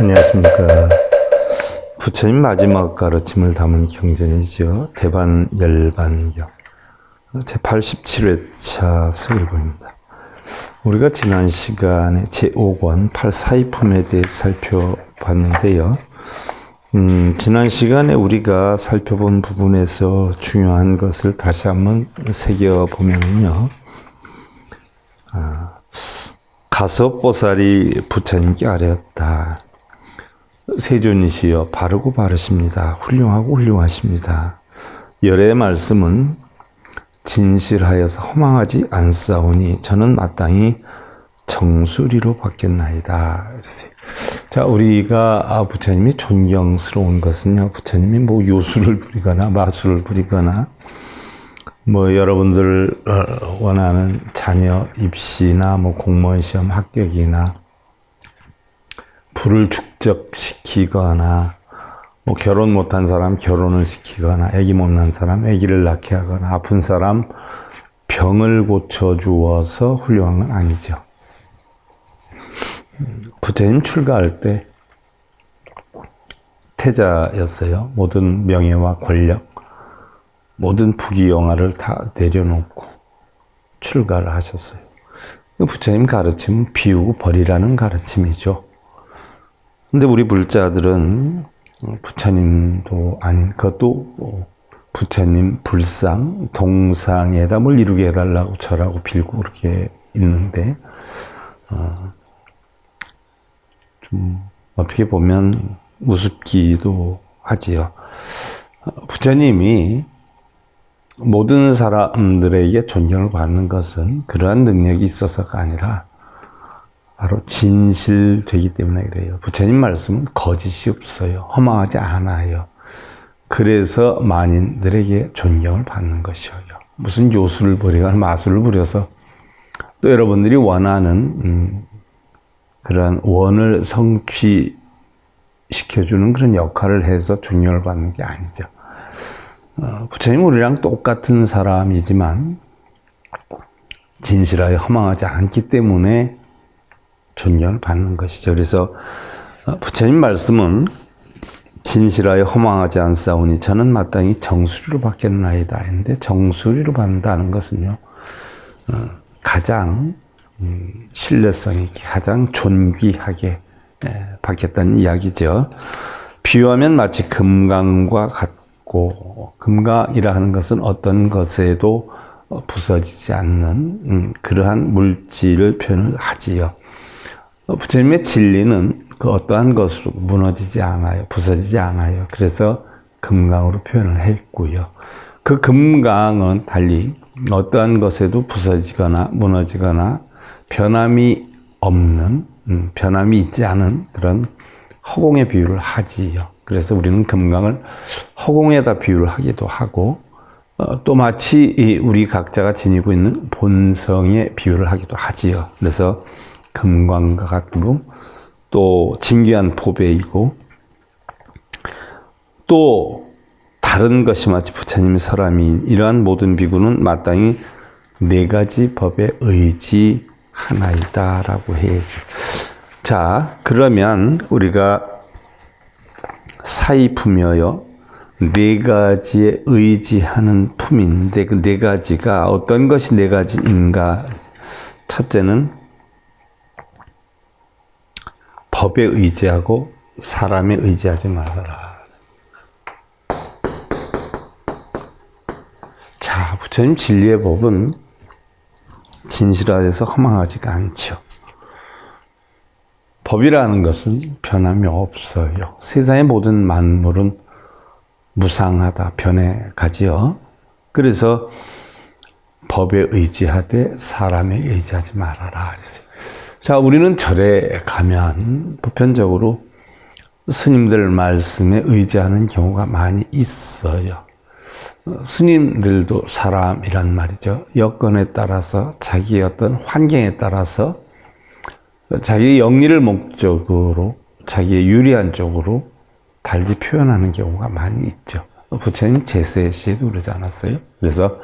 안녕하십니까. 부처님 마지막 가르침을 담은 경전이죠. 대반열반경 제87회차 설법입니다. 우리가 지난 시간에 제5권 8사의품에 대해 살펴봤는데요. 지난 시간에 우리가 살펴본 부분에서 중요한 것을 다시 한번 새겨보면요. 가섭보살이 부처님께 아뢰었다. 세존이시여 바르고 바르십니다. 훌륭하고 훌륭하십니다. 열의 말씀은 진실하여서 허망하지 않사오니 저는 마땅히 정수리로 받겠나이다. 자, 우리가 부처님이 존경스러운 것은요, 부처님이 뭐 요술을 부리거나 마술을 부리거나 뭐 여러분들 원하는 자녀 입시나 뭐 공무원 시험 합격이나 부를 축적시키거나 뭐 결혼 못한 사람 결혼을 시키거나 아기 못 낳은 사람 아기를 낳게 하거나 아픈 사람 병을 고쳐주어서 훌륭한 건 아니죠. 부처님 출가할 때 태자였어요. 모든 명예와 권력, 모든 부귀영화를 다 내려놓고 출가를 하셨어요. 부처님 가르침은 비우고 버리라는 가르침이죠. 근데 우리 불자들은 부처님도 아닌 그것도 부처님 불상, 동상에다 뭘 이루게 해달라고 절하고 빌고 그렇게 있는데 좀 어떻게 보면 우습기도 하지요. 부처님이 모든 사람들에게 존경을 받는 것은 그러한 능력이 있어서가 아니라 바로 진실되기 때문에 그래요. 부처님 말씀은 거짓이 없어요. 허망하지 않아요. 그래서 만인들에게 존경을 받는 것이에요. 무슨 요술을 부리거나 마술을 부려서 또 여러분들이 원하는 그러한 원을 성취시켜주는 그런 역할을 해서 존경을 받는 게 아니죠. 부처님 우리랑 똑같은 사람이지만 진실하여 허망하지 않기 때문에 존경을 받는 것이죠. 그래서 부처님 말씀은 진실하여 허망하지 않사오니 저는 마땅히 정수리로 받겠나이다 했는데 정수리로 받는다는 것은요, 가장 신뢰성 있게 가장 존귀하게 받겠다는 이야기죠. 비유하면 마치 금강과 같고, 금강이라 하는 것은 어떤 것에도 부서지지 않는 그러한 물질을 표현을 하지요. 부처님의 진리는 그 어떠한 것으로 무너지지 않아요. 부서지지 않아요. 그래서 금강으로 표현을 했고요. 그 금강은 달리 어떠한 것에도 부서지거나 무너지거나 변함이 없는, 변함이 있지 않은 그런 허공에 비유를 하지요. 그래서 우리는 금강을 허공에다 비유를 하기도 하고 또 마치 우리 각자가 지니고 있는 본성에 비유를 하기도 하지요. 그래서 금강과 같고 또 진귀한 보배이고 또 다른 것이 마치 부처님의 설함인 이러한 모든 비구는 마땅히 네 가지 법에 의지하나이다 라고 해야지. 자, 그러면 우리가 사의품이어요 네 가지에 의지하는 품인데 그 네 가지가 어떤 것이 네 가지인가. 첫째는 법에 의지하고 사람에 의지하지 말아라. 자, 부처님 진리의 법은 진실하여서 허망하지가 않죠. 법이라는 것은 변함이 없어요. 세상의 모든 만물은 무상하다, 변해가지요. 그래서 법에 의지하되 사람에 의지하지 말아라. 그랬어요. 자, 우리는 절에 가면 보편적으로 스님들 말씀에 의지하는 경우가 많이 있어요. 스님들도 사람이란 말이죠. 여건에 따라서 자기의 어떤 환경에 따라서 자기의 영리를 목적으로 자기의 유리한 쪽으로 달리 표현하는 경우가 많이 있죠. 부처님 제세시에도 그러지 않았어요? 그래서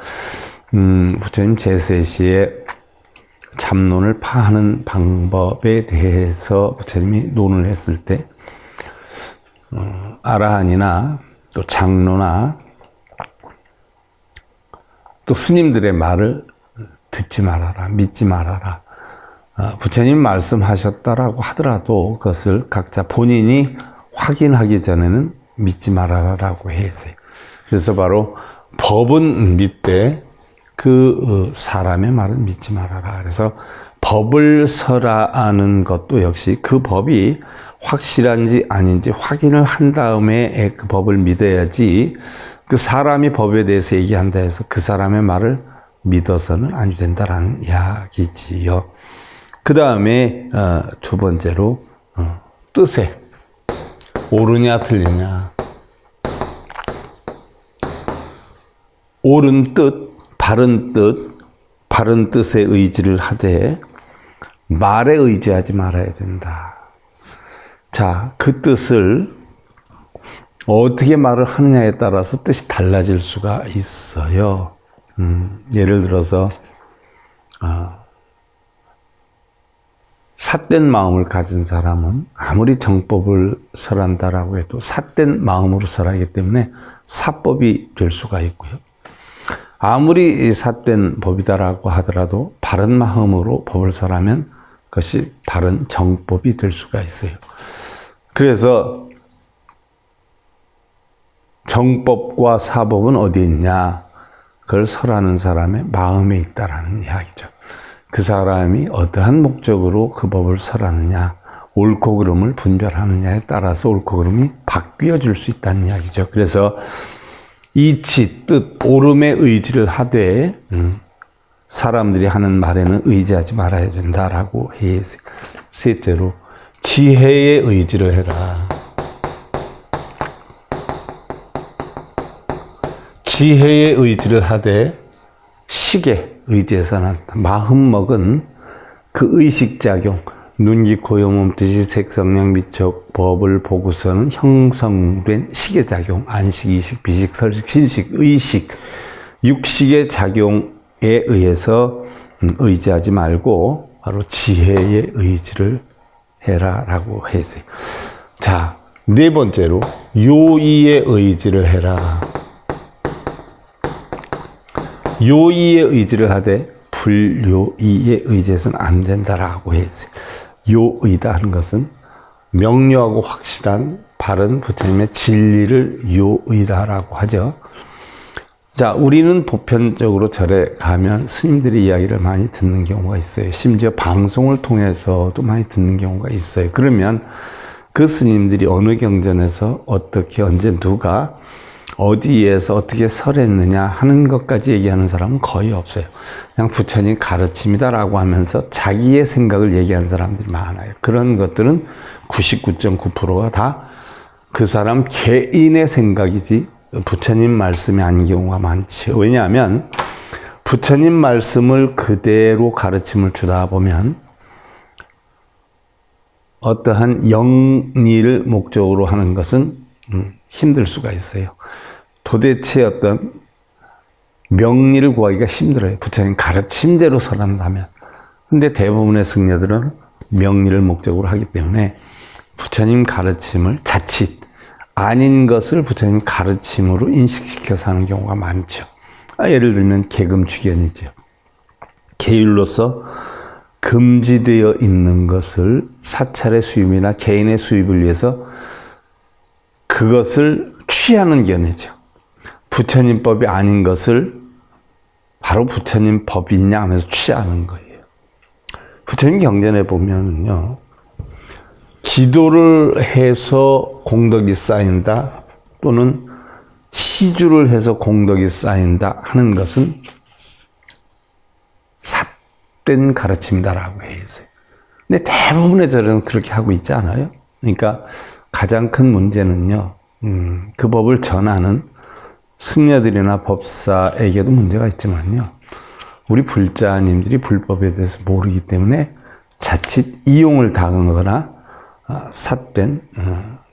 부처님 제세시에 잡론을 파하는 방법에 대해서 부처님이 논을 했을 때 아라한이나 또 장로나 또 스님들의 말을 듣지 말아라, 믿지 말아라. 부처님 말씀하셨다라고 하더라도 그것을 각자 본인이 확인하기 전에는 믿지 말아라라고 했어요. 그래서 바로 법은 믿되 그 사람의 말은 믿지 말아라. 그래서 법을 설하는 것도 역시 그 법이 확실한지 아닌지 확인을 한 다음에 그 법을 믿어야지, 그 사람이 법에 대해서 얘기한다 해서 그 사람의 말을 믿어서는 안 된다라는 이야기지요. 그 다음에 두 번째로 뜻에 옳으냐 틀리냐. 옳은 뜻, 바른 뜻에 의지를 하되 말에 의지하지 말아야 된다. 자, 그 뜻을 어떻게 말을 하느냐에 따라서 뜻이 달라질 수가 있어요. 예를 들어서 삿된 마음을 가진 사람은 아무리 정법을 설한다라고 해도 삿된 마음으로 설하기 때문에 사법이 될 수가 있고요. 아무리 삿된 법이다라고 하더라도 바른 마음으로 법을 설하면 그것이 바른 정법이 될 수가 있어요. 그래서 정법과 사법은 어디 있냐? 그걸 설하는 사람의 마음에 있다라는 이야기죠. 그 사람이 어떠한 목적으로 그 법을 설하느냐, 옳고 그름을 분별하느냐에 따라서 옳고 그름이 바뀌어질 수 있다는 이야기죠. 그래서 이치, 뜻, 옳음에 의지를 하되 사람들이 하는 말에는 의지하지 말아야 된다라고 해서, 셋째로 지혜에 의지를 해라. 지혜에 의지를 하되 식에 의지해서는 마음먹은 그 의식작용, 눈, 귀, 코, 여, 몸, 뜻이 색성량, 미적, 법을 보고서는 형성된 식의 작용, 안식, 이식, 비식, 설식, 신식, 의식, 육식의 작용에 의해서 의지하지 말고 바로 지혜의 의지를 해라라고 했어요. 자, 네 번째로 요의의 의지를 해라. 요의의 의지를 하되 불요의에 의지해서는 안 된다라고 했어요. 요의다 하는 것은 명료하고 확실한 바른 부처님의 진리를 요의다라고 하죠. 자, 우리는 보편적으로 절에 가면 스님들의 이야기를 많이 듣는 경우가 있어요. 심지어 방송을 통해서도 많이 듣는 경우가 있어요. 그러면 그 스님들이 어느 경전에서 어떻게 언제 누가 어디에서 어떻게 설했느냐 하는 것까지 얘기하는 사람은 거의 없어요. 그냥 부처님 가르침이다라고 하면서 자기의 생각을 얘기하는 사람들이 많아요. 그런 것들은 99.9%가 다 그 사람 개인의 생각이지 부처님 말씀이 아닌 경우가 많죠. 왜냐하면 부처님 말씀을 그대로 가르침을 주다 보면 어떠한 영리를 목적으로 하는 것은 힘들 수가 있어요. 도대체 어떤 명리를 구하기가 힘들어요. 부처님 가르침대로 설한다면. 근데 대부분의 승려들은 명리를 목적으로 하기 때문에 부처님 가르침을 자칫 아닌 것을 부처님 가르침으로 인식시켜서 하는 경우가 많죠. 예를 들면 계금축연이죠. 계율로서 금지되어 있는 것을 사찰의 수입이나 개인의 수입을 위해서 그것을 취하는 견해죠. 부처님 법이 아닌 것을 바로 부처님 법이냐 하면서 취하는 거예요. 부처님 경전에 보면요, 기도를 해서 공덕이 쌓인다 또는 시주를 해서 공덕이 쌓인다 하는 것은 삿된 가르침이다라고 해요. 근데 대부분의 절은 그렇게 하고 있지 않아요? 그러니까 가장 큰 문제는요, 그 법을 전하는 승려들이나 법사에게도 문제가 있지만요, 우리 불자님들이 불법에 대해서 모르기 때문에 자칫 이용을 당하거나 삿된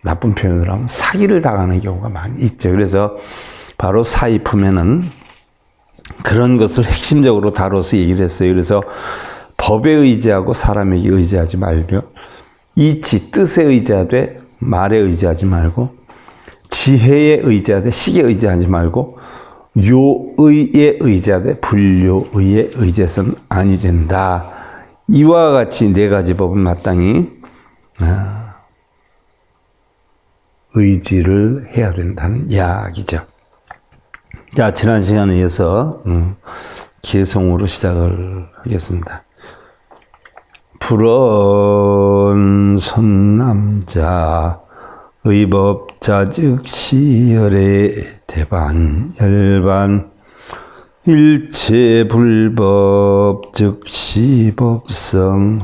나쁜 표현을 하면 사기를 당하는 경우가 많이 있죠. 그래서 바로 사입품에는 그런 것을 핵심적으로 다뤄서 얘기를 했어요. 그래서 법에 의지하고 사람에게 의지하지 말며 이치, 뜻에 의지하되 말에 의지하지 말고 지혜에 의지하되 식에 의지하지 말고 요의에 의지하되 불요의에 의지해서는 아니 된다. 이와 같이 네 가지 법은 마땅히 의지를 해야 된다는 이야기죠. 자, 지난 시간에 이어서 개성으로 시작을 하겠습니다. 푸른 선남자 의법자 즉시열의 대반 열반 일체불법 즉시법성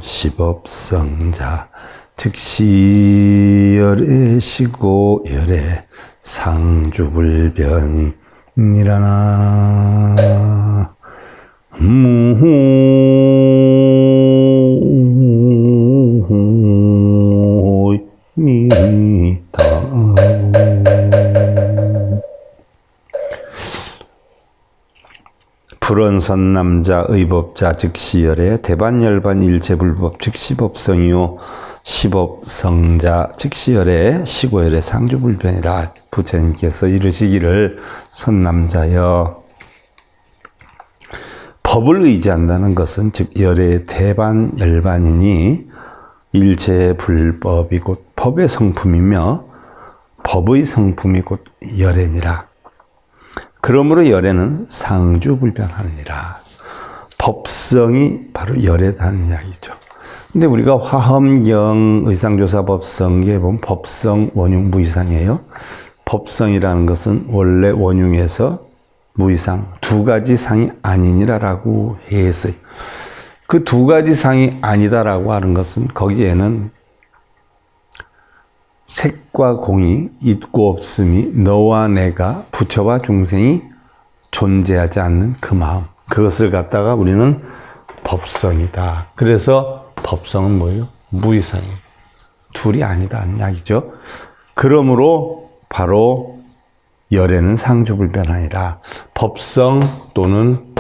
시법성자 즉시열의 시고열의 상주불변이니라나 불언선 남자 의법자 즉시열의 대반열반 일체불법 즉시법성이요 시법성자 즉시열의 시고열의 상주불변이라. 부처님께서 이르시기를 선남자여, 법을 의지한다는 것은 즉 열의 대반열반이니 일체불법이 곧 법의 성품이며 법의 성품이 곧 열애니라. 그러므로 열애는 상주불변하느니라. 법성이 바로 열애다는 이야기죠. 근데 우리가 화엄경 의상조사법성에 보면 법성, 원흉, 무이상이에요. 법성이라는 것은 원래 원흉에서 무이상 두 가지 상이 아니니라라고 했어요. 그 두 가지 상이 아니다라고 하는 것은 거기에는 색과 공이 있고 없음이 너와 내가 부처와 중생이 존재하지 않는 그 마음, 그것을 갖다가 우리는 법성이다. 그래서 법성은 뭐예요? 무이상이에요. 둘이 아니다는 이야기죠. 그러므로 바로 열애는 상주불변하니라. 법성 또는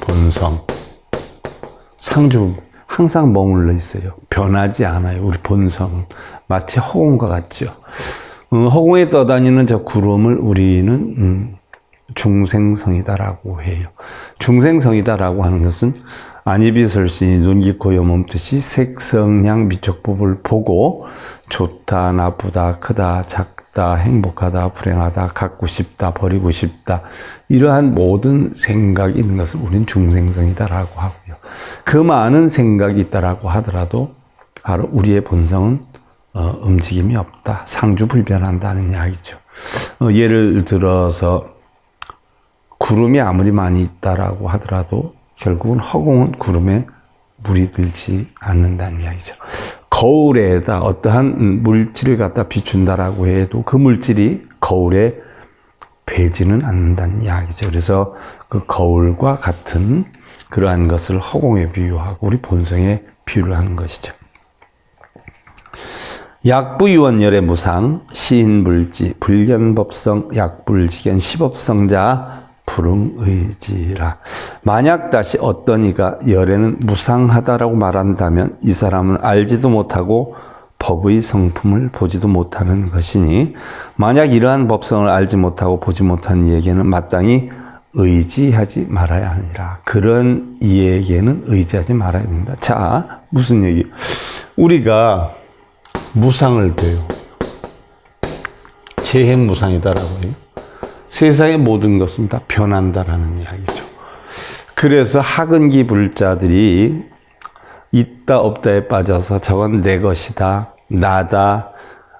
본성, 상주 항상 머물러 있어요. 변하지 않아요. 우리 본성은 마치 허공과 같죠. 허공에 떠다니는 저 구름을 우리는 중생성이다라고 해요. 중생성이다라고 하는 것은 안이비설신이 눈, 귀, 코, 여 몸뜻이 색성향 미적법을 보고 좋다, 나쁘다, 크다, 작다, 행복하다, 불행하다, 갖고 싶다, 버리고 싶다, 이러한 모든 생각이 있는 것을 우리는 중생성이다라고 하고요. 그 많은 생각이 있다라고 하더라도 바로 우리의 본성은 움직임이 없다, 상주불변한다는 이야기죠. 예를 들어서 구름이 아무리 많이 있다라고 하더라도 결국은 허공은 구름에 물이 들지 않는다는 이야기죠. 거울에다 어떠한 물질을 갖다 비춘다라고 해도 그 물질이 거울에 배지는 않는다는 이야기죠. 그래서 그 거울과 같은 그러한 것을 허공에 비유하고 우리 본성에 비유를 하는 것이죠. 약부유원열의 무상, 시인불지, 불견법성, 약불지견, 시법성자, 불응의지라. 만약 다시 어떤 이가 열애는 무상하다라고 말한다면 이 사람은 알지도 못하고 법의 성품을 보지도 못하는 것이니, 만약 이러한 법성을 알지 못하고 보지 못한 이에게는 마땅히 의지하지 말아야 하니라. 그런 이에게는 의지하지 말아야 된다. 자, 무슨 얘기? 우리가 무상을 배워. 재행무상이다라고 해요. 세상의 모든 것은 다 변한다라는 이야기죠. 그래서 학은기 불자들이 있다 없다에 빠져서 저건 내 것이다, 나다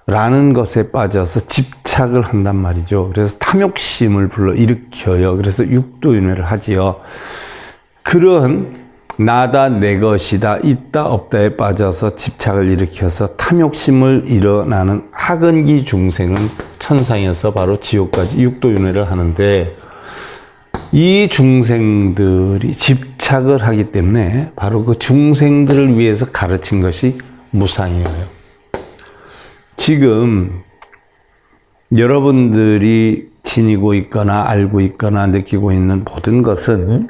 라는 것에 빠져서 집착을 한단 말이죠. 그래서 탐욕심을 불러일으켜요. 그래서 육도윤회를 하지요. 그런 나다, 내 것이다, 있다 없다에 빠져서 집착을 일으켜서 탐욕심을 일어나는 학은기 중생은 천상에서 바로 지옥까지 육도윤회를 하는데, 이 중생들이 집착을 하기 때문에 바로 그 중생들을 위해서 가르친 것이 무상이에요. 지금 여러분들이 지니고 있거나 알고 있거나 느끼고 있는 모든 것은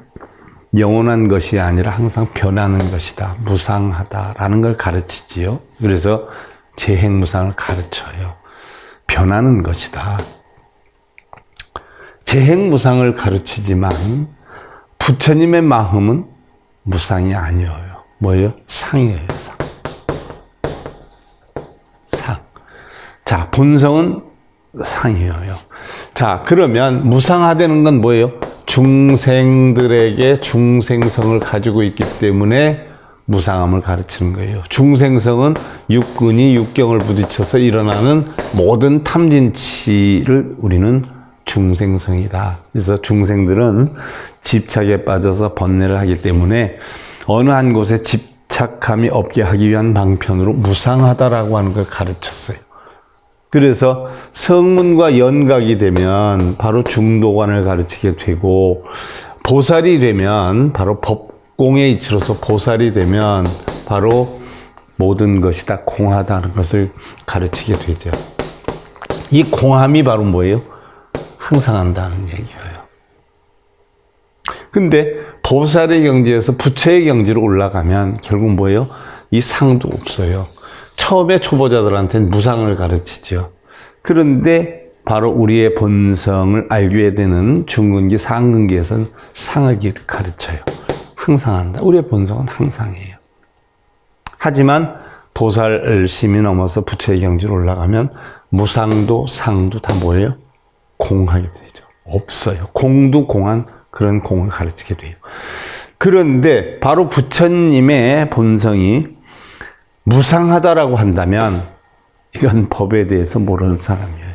영원한 것이 아니라 항상 변하는 것이다, 무상하다라는 걸 가르치지요. 그래서 재행무상을 가르쳐요. 변하는 것이다. 재행무상을 가르치지만 부처님의 마음은 무상이 아니에요. 뭐예요? 상이에요. 상. 자, 본성은 상이에요. 자, 그러면 무상화되는 건 뭐예요? 중생들에게 중생성을 가지고 있기 때문에 무상함을 가르치는 거예요. 중생성은 육근이 육경을 부딪혀서 일어나는 모든 탐진치를 우리는 중생성이다. 그래서 중생들은 집착에 빠져서 번뇌를 하기 때문에 어느 한 곳에 집착함이 없게 하기 위한 방편으로 무상하다라고 하는 걸 가르쳤어요. 그래서 성문과 연각이 되면 바로 중도관을 가르치게 되고, 보살이 되면 바로 법공의 이치로서 보살이 되면 바로 모든 것이 다 공하다는 것을 가르치게 되죠. 이 공함이 바로 뭐예요? 항상한다는 얘기예요. 근데 보살의 경지에서 부처의 경지로 올라가면 결국 뭐예요? 이 상도 없어요. 처음에 초보자들한테는 무상을 가르치죠. 그런데 바로 우리의 본성을 알게 되는 중근기, 상근기에서는 상을 가르쳐요. 항상한다. 우리의 본성은 항상해요. 하지만 보살을 심히 넘어서 부처의 경지로 올라가면 무상도 상도 다 뭐예요? 공하게 되죠. 없어요. 공도 공한 그런 공을 가르치게 돼요. 그런데 바로 부처님의 본성이 무상하다라고 한다면 이건 법에 대해서 모르는 사람이에요.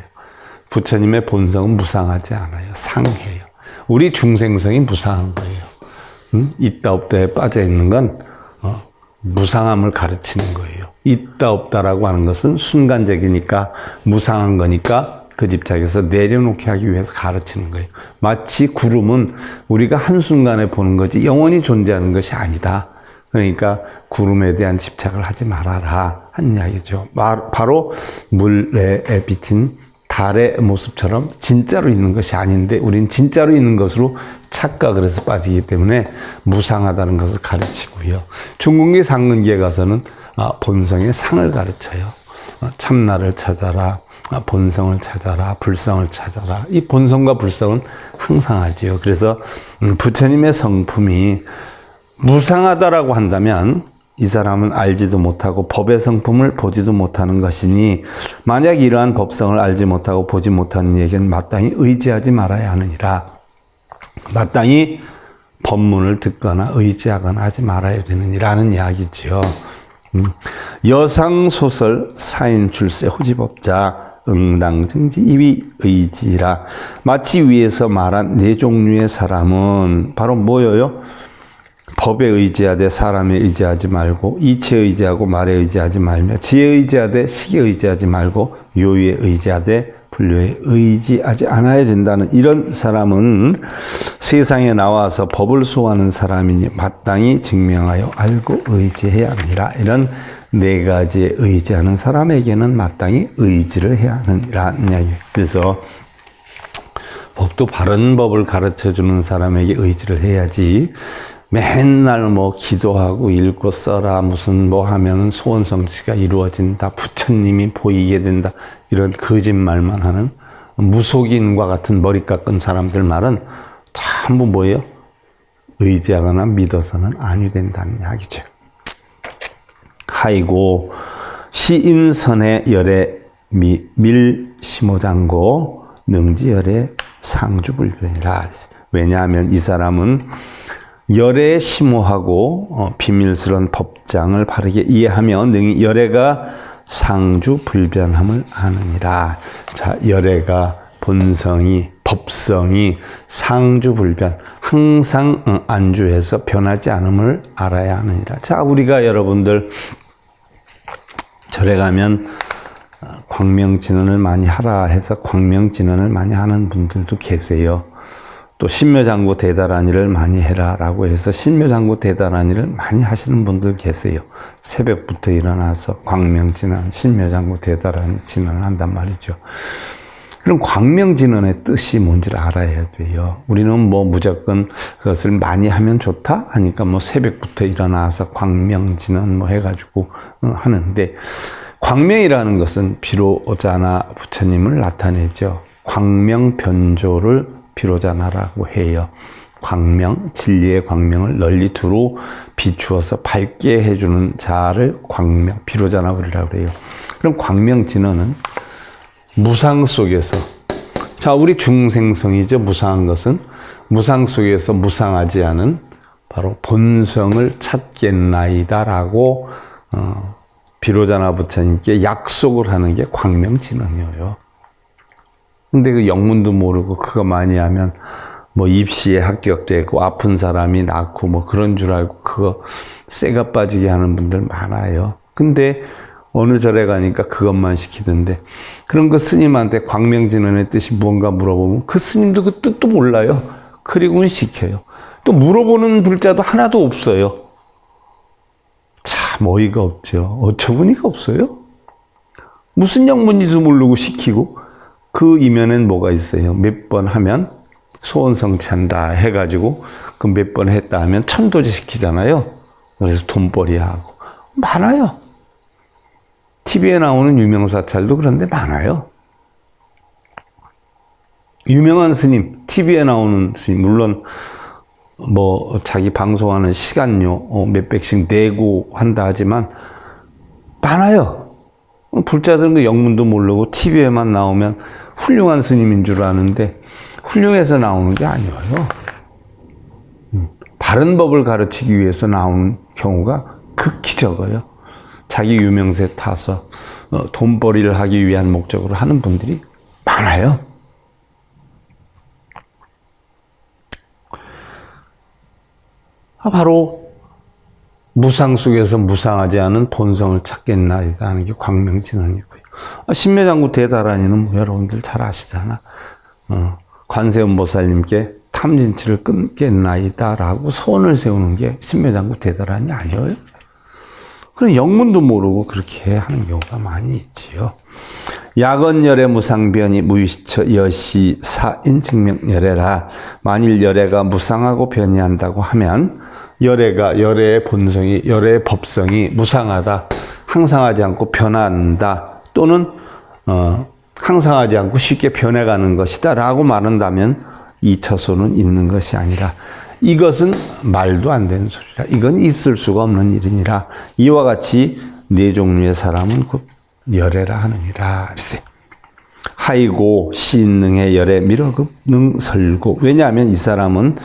부처님의 본성은 무상하지 않아요. 상해요. 우리 중생성이 무상한 거예요. 있다 없다에 빠져 있는 건 무상함을 가르치는 거예요. 있다 없다라고 하는 것은 순간적이니까 무상한 거니까 그 집착에서 내려놓게 하기 위해서 가르치는 거예요. 마치 구름은 우리가 한순간에 보는 거지 영원히 존재하는 것이 아니다. 그러니까 구름에 대한 집착을 하지 말아라 하는 이야기죠. 바로 물에 비친 달의 모습처럼 진짜로 있는 것이 아닌데 우린 진짜로 있는 것으로 착각을 해서 빠지기 때문에 무상하다는 것을 가르치고요. 중근기, 상근기에 가서는 본성의 상을 가르쳐요. 참나를 찾아라, 본성을 찾아라, 불성을 찾아라. 이 본성과 불성은 항상하지요. 그래서 부처님의 성품이 무상하다라고 한다면 이 사람은 알지도 못하고 법의 성품을 보지도 못하는 것이니, 만약 이러한 법성을 알지 못하고 보지 못하는 이에게는 마땅히 의지하지 말아야 하느니라. 마땅히 법문을 듣거나 의지하거나 하지 말아야 되느니라는 이야기죠. 여상소설 사인출세 호지법자 응당정지 이위 의지라. 마치 위에서 말한 네 종류의 사람은 바로 뭐예요? 법에 의지하되 사람에 의지하지 말고, 이치에 의지하고 말에 의지하지 말며, 지혜에 의지하되 식에 의지하지 말고, 요유에 의지하되 불교에 의지하지 않아야 된다는 이런 사람은 세상에 나와서 법을 수호하는 사람이니 마땅히 증명하여 알고 의지해야 하느니라. 이런 네 가지에 의지하는 사람에게는 마땅히 의지를 해야 하느니라. 그래서 법도 바른 법을 가르쳐주는 사람에게 의지를 해야지, 맨날 뭐 기도하고 읽고 써라, 무슨 뭐 하면 소원 성취가 이루어진다, 부처님이 보이게 된다, 이런 거짓말만 하는 무속인과 같은 머리 깎은 사람들 말은 전부 뭐예요? 의지하거나 믿어서는 아니 된다는 이야기죠. 하이고 시인선의 열애 밀시모장고 능지열애 상주불변이라. 왜냐하면 이 사람은 열애에 심오하고 비밀스러운 법장을 바르게 이해하며 능히 열애가 상주불변함을 아느니라. 자, 열애가, 본성이, 법성이 상주불변, 항상 안주해서 변하지 않음을 알아야 하느니라. 자, 우리가 여러분들 절에 가면 광명진언을 많이 하라 해서 광명진언을 많이 하는 분들도 계세요. 또 신묘장구 대다라니를 많이 해라라고 해서 신묘장구 대다라니를 많이 하시는 분들 계세요. 새벽부터 일어나서 광명진언, 신묘장구 대다라니 진언을 한단 말이죠. 그럼 광명진언의 뜻이 뭔지를 알아야 돼요. 우리는 뭐 무조건 그것을 많이 하면 좋다 하니까 뭐 새벽부터 일어나서 광명진언 뭐 해가지고 하는데, 광명이라는 것은 비로자나 부처님을 나타내죠. 광명변조를 비로자나라고 해요. 광명, 진리의 광명을 널리 두루 비추어서 밝게 해주는 자를 광명, 비로자나불이라고 해요. 그럼 광명진언은 무상 속에서, 자, 우리 중생성이죠. 무상한 것은 무상 속에서 무상하지 않은 바로 본성을 찾겠나이다라고 비로자나 부처님께 약속을 하는 게 광명진언이에요. 근데 그 영문도 모르고 그거 많이 하면 뭐 입시에 합격되고 아픈 사람이 낫고 뭐 그런 줄 알고 그거 쇠가 빠지게 하는 분들 많아요. 근데 어느 절에 가니까 그것만 시키던데, 그런 그 스님한테 광명진언의 뜻이 뭔가 물어보면 그 스님도 그 뜻도 몰라요. 그리고는 시켜요. 또 물어보는 불자도 하나도 없어요. 참 어이가 없죠. 어처구니가 없어요. 무슨 영문인지도 모르고 시키고, 그 이면엔 뭐가 있어요. 몇 번 하면 소원성취한다 해가지고 그 몇 번 했다 하면 천도제 시키잖아요. 그래서 돈벌이 하고 많아요. TV에 나오는 유명사찰도 그런데 많아요. 유명한 스님, TV에 나오는 스님, 물론 뭐 자기 방송하는 시간료 몇백씩 내고 한다 하지만 많아요. 불자들은 그 영문도 모르고 TV에만 나오면 훌륭한 스님인 줄 아는데 훌륭해서 나오는 게 아니에요. 바른 법을 가르치기 위해서 나오는 경우가 극히 적어요. 자기 유명세 타서 돈벌이를 하기 위한 목적으로 하는 분들이 많아요. 바로 무상 속에서 무상하지 않은 본성을 찾겠나이다 하는 게 광명진언이고요. 신묘장구 대다란이는 뭐 여러분들 잘 아시잖아. 관세음보살님께 탐진치를 끊겠나이다 라고 소원을 세우는 게 신묘장구 대다란이 아니에요. 그런 영문도 모르고 그렇게 하는 경우가 많이 있지요. 야건열애 무상변이 무의시처 여시 사인증명열애라. 만일 열애가 무상하고 변이한다고 하면 열애의 본성이, 열애의 법성이 무상하다, 항상하지 않고 변한다, 또는 항상하지 않고 쉽게 변해가는 것이다 라고 말한다면 이처소는 있는 것이 아니라 이것은 말도 안 되는 소리라. 이건 있을 수가 없는 일이니라. 이와 같이 네 종류의 사람은 곧 열애라 하느니라. 하이고 시인능의 열애 미러급 능설고. 왜냐하면 이 사람은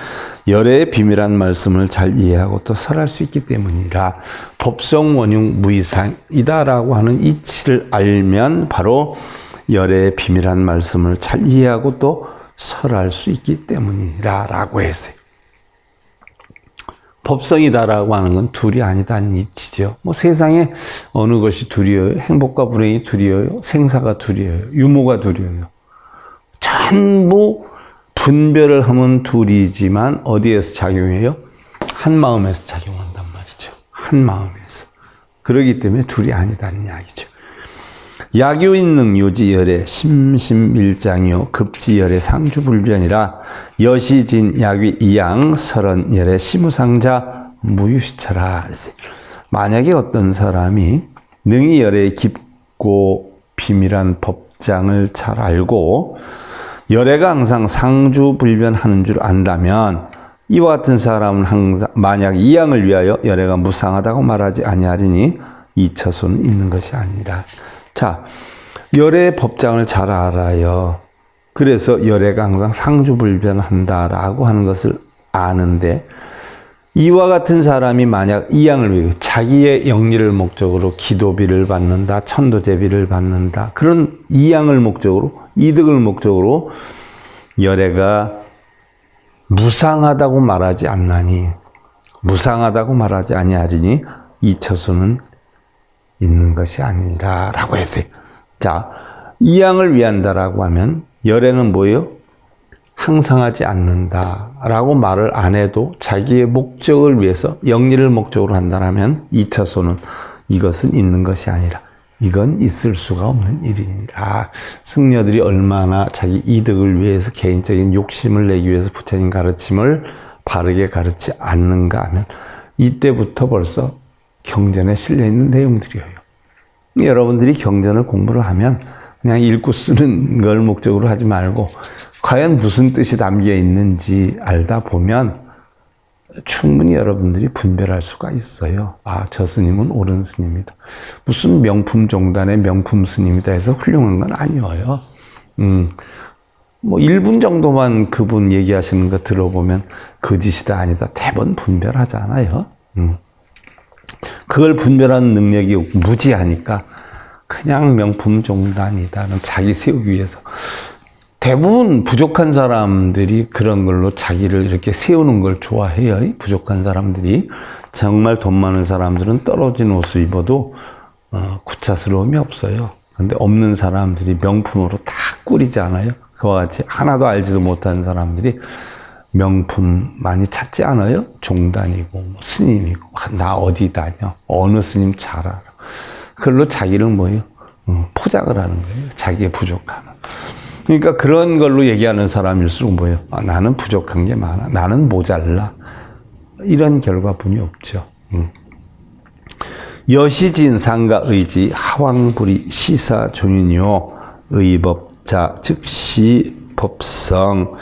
열애의 비밀한 말씀을 잘 이해하고 또 설할 수 있기 때문이라. 법성 원흉 무이상이다라고 하는 이치를 알면 바로 열애의 비밀한 말씀을 잘 이해하고 또 설할 수 있기 때문이라 라고 했어요. 법성이다라고 하는 건 둘이 아니다는 이치죠. 뭐 세상에 어느 것이 둘이에요? 행복과 불행이 둘이에요? 생사가 둘이에요? 유무가 둘이에요? 전부 분별을 하면 둘이지만 어디에서 작용해요? 한 마음에서 작용한단 말이죠. 한 마음에서. 그러기 때문에 둘이 아니다는 이야기죠. 야교인능 요지열애 심심밀장요 급지열애 상주불변이라 여시진 야귀 이양 설언열애 시무상자 무유시처라. 만약에 어떤 사람이 능히 열애의 깊고 비밀한 법장을 잘 알고 열애가 항상 상주불변하는 줄 안다면 이와 같은 사람은 항상 만약 이양을 위하여 열애가 무상하다고 말하지 아니하리니 이처소는 있는 것이 아니라. 자, 열애의 법장을 잘 알아요. 그래서 열애가 항상 상주불변한다라고 하는 것을 아는데 이와 같은 사람이 만약 이양을 위해 자기의 영리를 목적으로 기도비를 받는다, 천도제비를 받는다, 그런 이양을 목적으로, 이득을 목적으로 열애가 무상하다고 말하지 않나니, 무상하다고 말하지 아니하리니 이처소는 있는 것이 아니라 라고 했어요. 자, 이양을 위한다라고 하면 열애는 뭐예요? 항상하지 않는다 라고 말을 안 해도 자기의 목적을 위해서 영리를 목적으로 한다면 이처소는 이것은 있는 것이 아니라 이건 있을 수가 없는 일이니라. 승려들이 얼마나 자기 이득을 위해서 개인적인 욕심을 내기 위해서 부처님 가르침을 바르게 가르치지 않는가 하면 이때부터 벌써 경전에 실려있는 내용들이에요. 여러분들이 경전을 공부를 하면 그냥 읽고 쓰는 걸 목적으로 하지 말고 과연 무슨 뜻이 담겨 있는지 알다 보면 충분히 여러분들이 분별할 수가 있어요. 아, 저 스님은 옳은 스님이다. 무슨 명품 종단의 명품 스님이다 해서 훌륭한 건 아니에요. 뭐 1분 정도만 그분 얘기하시는 거 들어보면 거짓이다 아니다 대번 분별하잖아요. 그걸 분별하는 능력이 무지하니까 그냥 명품 종단이다는 자기 세우기 위해서 대부분 부족한 사람들이 그런 걸로 자기를 이렇게 세우는 걸 좋아해요. 부족한 사람들이. 정말 돈 많은 사람들은 떨어진 옷을 입어도 구차스러움이 없어요. 근데 없는 사람들이 명품으로 다 꾸리지 않아요? 그와 같이 하나도 알지도 못하는 사람들이 명품 많이 찾지 않아요? 종단이고 뭐 스님이고 나 어디 다녀? 어느 스님 잘 알아. 그걸로 자기를 뭐예요? 포장을 하는 거예요. 자기의 부족함을. 그러니까 그런 걸로 얘기하는 사람일수록 뭐예요? 아, 나는 부족한 게 많아. 나는 모자라. 이런 결과분이 없죠. 여시진 상가의지 하왕불이 시사존인요 의법자 즉시 법성.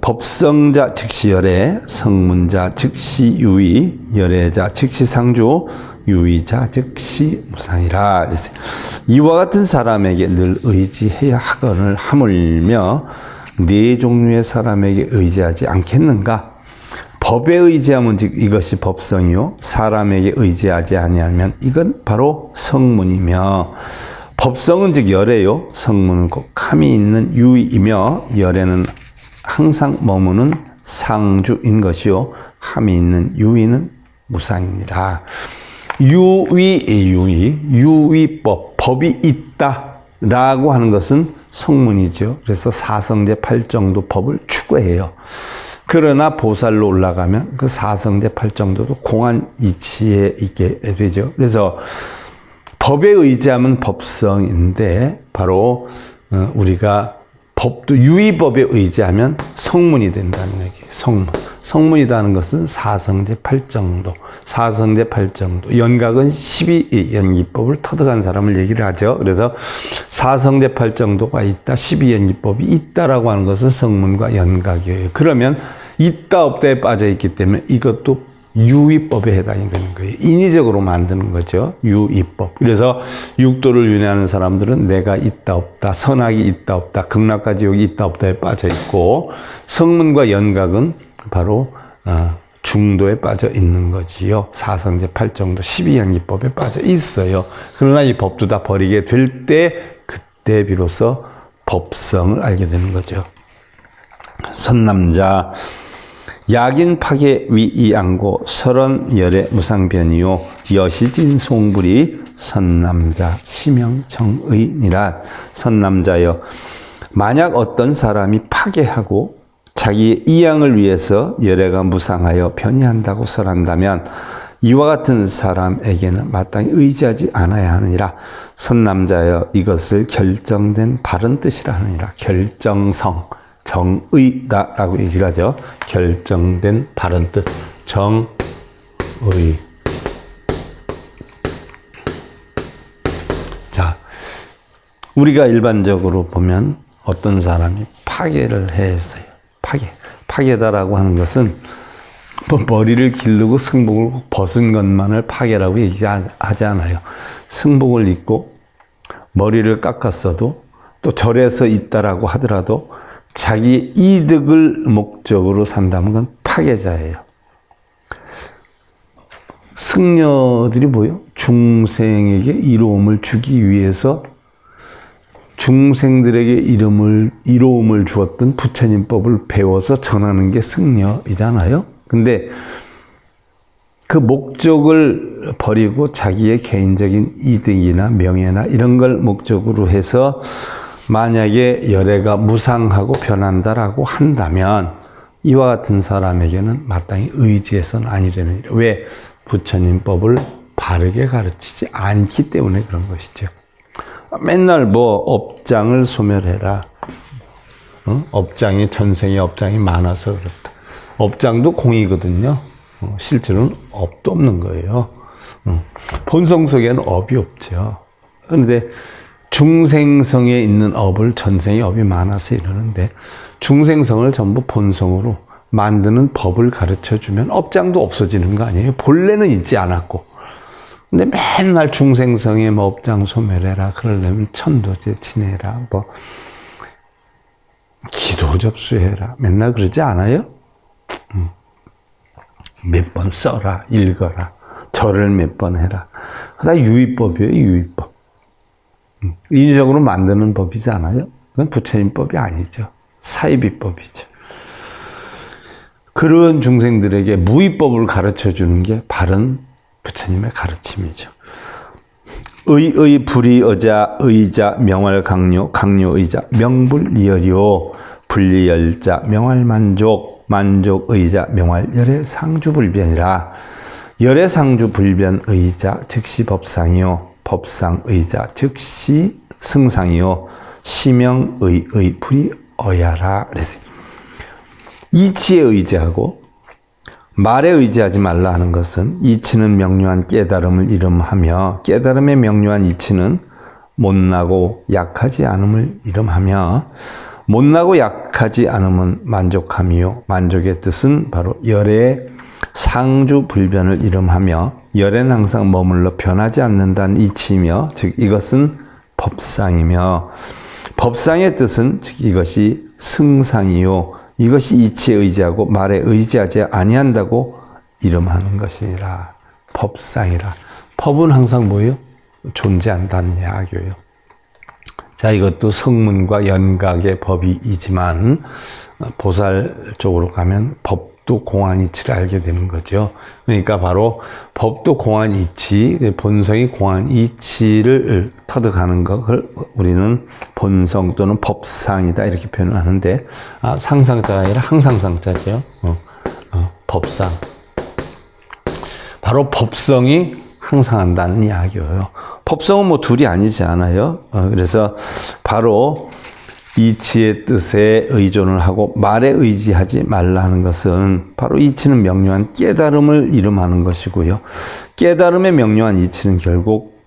법성자 즉시 열애, 성문자 즉시 유의, 열애자 즉시 상주, 유의자 즉시 무상이라. 그랬어요. 이와 같은 사람에게 늘 의지해야 하거늘 하물며 네 종류의 사람에게 의지하지 않겠는가? 법에 의지하면 즉 이것이 법성이요, 사람에게 의지하지 아니하면 이건 바로 성문이며, 법성은 즉 열애요, 성문은 곧 감이 있는 유의이며, 열애는 항상 머무는 상주인 것이요, 함이 있는 유의는 무상이니라. 유의법, 법이 있다라고 하는 것은 성문이죠. 그래서 사성제 8정도 법을 추구해요. 그러나 보살로 올라가면 그 사성제 8정도도 공한 이치에 있게 되죠. 그래서 법에 의지하면 법성인데, 바로 우리가 법도 유의법에 의지하면 성문이 된다는 얘기예요. 성문이라는 것은 사성제 8정도, 사성제 8정도, 연각은 12연기법을 터득한 사람을 얘기를 하죠. 그래서 사성제 8정도가 있다, 12연기법이 있다라고 하는 것은 성문과 연각이에요. 그러면 있다 없다에 빠져 있기 때문에 이것도 유의법에 해당이 되는 거예요. 인위적으로 만드는 거죠. 유의법. 그래서 육도를 윤회하는 사람들은 내가 있다 없다, 선악이 있다 없다, 극락과 지옥이 있다 없다에 빠져 있고, 성문과 연각은 바로 중도에 빠져 있는 거지요. 사성제 8정도 12연기법에 빠져 있어요. 그러나 이 법도 다 버리게 될 때, 그때 비로소 법성을 알게 되는 거죠. 선남자 약인 파괴 위이안고 설언열의 무상변이요 여시진 송불이 선남자 심형정의니라. 선남자여, 만약 어떤 사람이 파괴하고 자기의 이양을 위해서 열애가 무상하여 변이한다고 설한다면 이와 같은 사람에게는 마땅히 의지하지 않아야 하느니라. 선남자여, 이것을 결정된 바른 뜻이라 하느니라. 결정성, 정의다라고 얘기를 하죠. 결정된 바른 뜻, 정의. 자, 우리가 일반적으로 보면 어떤 사람이 파괴를 했어요. 파괴다라고 하는 것은 머리를 기르고 승복을 벗은 것만을 파괴라고 얘기하지 않아요. 승복을 입고 머리를 깎았어도, 또 절에서 있다라고 하더라도 자기 이득을 목적으로 산다면 그건 파괴자예요. 승려들이 뭐예요? 중생에게 이로움을 주기 위해서 중생들에게 이로움을 주었던 부처님법을 배워서 전하는 게 승려이잖아요. 근데 그 목적을 버리고 자기의 개인적인 이득이나 명예나 이런 걸 목적으로 해서 만약에 열애가 무상하고 변한다라고 한다면 이와 같은 사람에게는 마땅히 의지해서는 아니 되는 일. 왜? 부처님법을 바르게 가르치지 않기 때문에 그런 것이죠. 맨날 뭐 업장을 소멸해라. 업장이, 전생에 업장이 많아서 그렇다. 업장도 공이거든요. 실제로는 업도 없는 거예요. 본성 속에는 업이 없죠. 그런데 중생성에 있는 업을 전생에 업이 많아서 이러는데 중생성을 전부 본성으로 만드는 법을 가르쳐주면 업장도 없어지는 거 아니에요? 본래는 있지 않았고. 근데 맨날 중생성에 뭐 업장 소멸해라. 그러려면 천도제 지내라. 뭐 기도 접수해라. 맨날 그러지 않아요? 몇 번 써라. 읽어라. 절을 몇 번 해라. 다 유의법이에요. 유의법. 인위적으로 만드는 법이지 않아요? 그건 부처님법이 아니죠. 사이비법이죠. 그런 중생들에게 무의법을 가르쳐주는 게 바른 부처님의 가르침이죠. 의의 불의의자 의자 명활강요 강요의자 명불리열이요 불리열자 명활만족 만족의자 명활열의 상주불변이라. 열의 상주불변의자 즉시 법상이요 법상의자 즉시 승상이요 시명의의 불의어야라. 그랬어요. 이치에 의지하고 말에 의지하지 말라 하는 것은 이치는 명료한 깨달음을 이름하며 깨달음의 명료한 이치는 못나고 약하지 않음을 이름하며 못나고 약하지 않음은 만족함이요 만족의 뜻은 바로 열의 상주불변을 이름하며 열에는 항상 머물러 변하지 않는다는 이치이며 즉 이것은 법상이며 법상의 뜻은 즉 이것이 승상이요 이것이 이치에 의지하고 말에 의지하지 아니한다고 이름하는 것이니라. 법상이라. 법은 항상 뭐예요? 존재한다는 이야기예요. 자, 이것도 성문과 연각의 법이지만 보살 쪽으로 가면 법도 공안 이치를 알게 되는 거죠. 그러니까 바로 법도 공안 이치, 본성이 공안 이치를 터득하는 것을 우리는 본성 또는 법상이다 이렇게 표현을 하는데 상상자가 아니라 항상상자죠. 법상. 바로 법성이 항상한다는 이야기예요. 법성은 뭐 둘이 아니지 않아요. 그래서 바로 이치의 뜻에 의존을 하고 말에 의지하지 말라 하는 것은 바로 이치는 명료한 깨달음을 이름하는 것이고요. 깨달음의 명료한 이치는 결국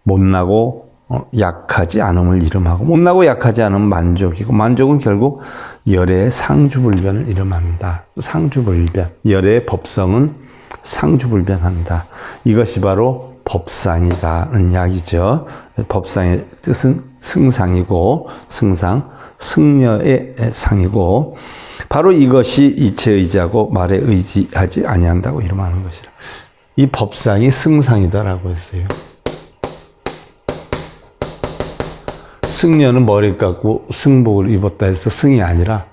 못나고 약하지 않음을 이름하고 못나고 약하지 않음은 만족이고 만족은 결국 열의 상주불변을 이름한다. 상주불변. 열의 법성은 상주불변한다. 이것이 바로 법상이다는 이야기죠. 법상의 뜻은 승상이고 승상, 승려의 상이고 바로 이것이 이치에 의지하고 말에 의지하지 아니한다고 이름하는 것이라. 이 법상이 승상이다라고 했어요. 승려는 머리 깎고 승복을 입었다 해서 승이 아니라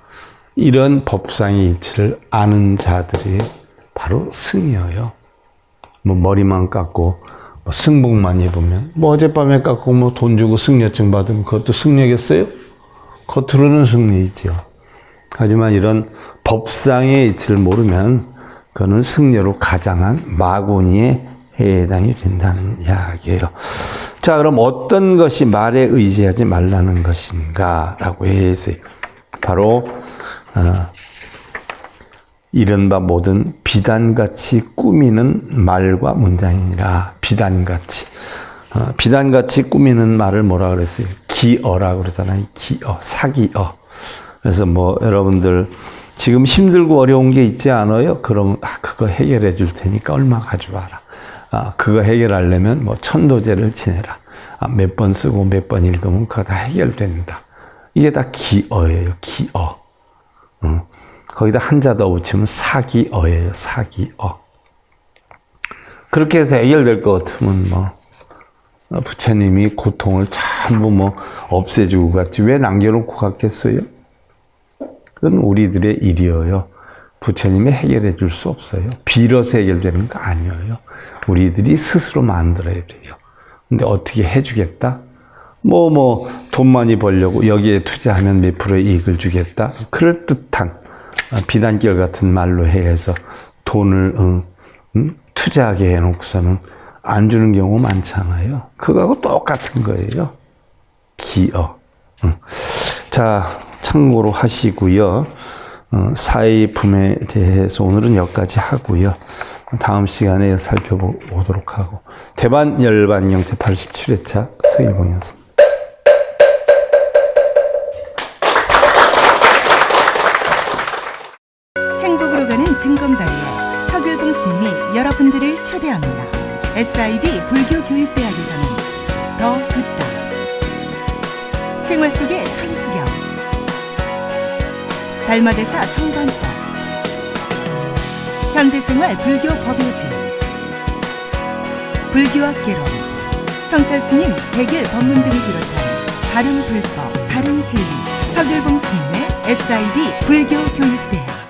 이런 법상의 이치를 아는 자들이 바로 승이에요. 뭐 머리만 깎고 뭐 승복만 입으면 뭐 어젯밤에 깎고 뭐 돈 주고 승려증 받으면 그것도 승려겠어요? 겉으로는 승리이지요. 하지만 이런 법상의 이치를 모르면 그거는 승려로 가장한 마구니에 해당이 된다는 이야기예요. 자, 그럼 어떤 것이 말에 의지하지 말라는 것인가 라고 해서 바로 이른바 모든 비단같이 꾸미는 말과 문장이니라. 비단같이. 비단같이 꾸미는 말을 뭐라 그랬어요? 기어라고 그러잖아요. 기어, 사기어. 그래서 뭐 여러분들 지금 힘들고 어려운 게 있지 않아요? 그럼 그거 해결해 줄 테니까 얼마 가져와라. 그거 해결하려면 뭐 천도제를 지내라. 몇 번 쓰고 몇 번 읽으면 그거 다 해결된다. 이게 다 기어예요. 기어. 거기다 한자 더 붙이면 사기어예요. 사기어. 그렇게 해서 해결될 것 같으면 뭐 부처님이 고통을 전부 뭐 없애주고 갔지 왜 남겨놓고 갔겠어요? 그건 우리들의 일이에요. 부처님이 해결해 줄 수 없어요. 빌어서 해결되는 거 아니에요. 우리들이 스스로 만들어야 돼요. 근데 어떻게 해주겠다? 돈 많이 벌려고 여기에 투자하면 몇 프로의 이익을 주겠다? 그럴듯한 비단결 같은 말로 해서 돈을 투자하게 해놓고서는 안 주는 경우 많잖아요. 그거하고 똑같은 거예요. 기어. 자, 참고로 하시고요. 사의품에 대해서 오늘은 여기까지 하고요. 다음 시간에 살펴보도록 하고, 대반 열반경 제87회차 서일봉이었습니다. 행복으로 가는 징검다리에 서길봉 스님이 여러분들을 초대합니다. SIB 불교교육대학에서는 더 듣다, 생활 속의 천수경, 달마대사 성관법, 현대생활 불교 법요지, 불교학 개론, 성찰스님 백일 법문 등을 비롯한 다른 불법, 다른 진리, 서길봉 스님의 SIB 불교교육대학.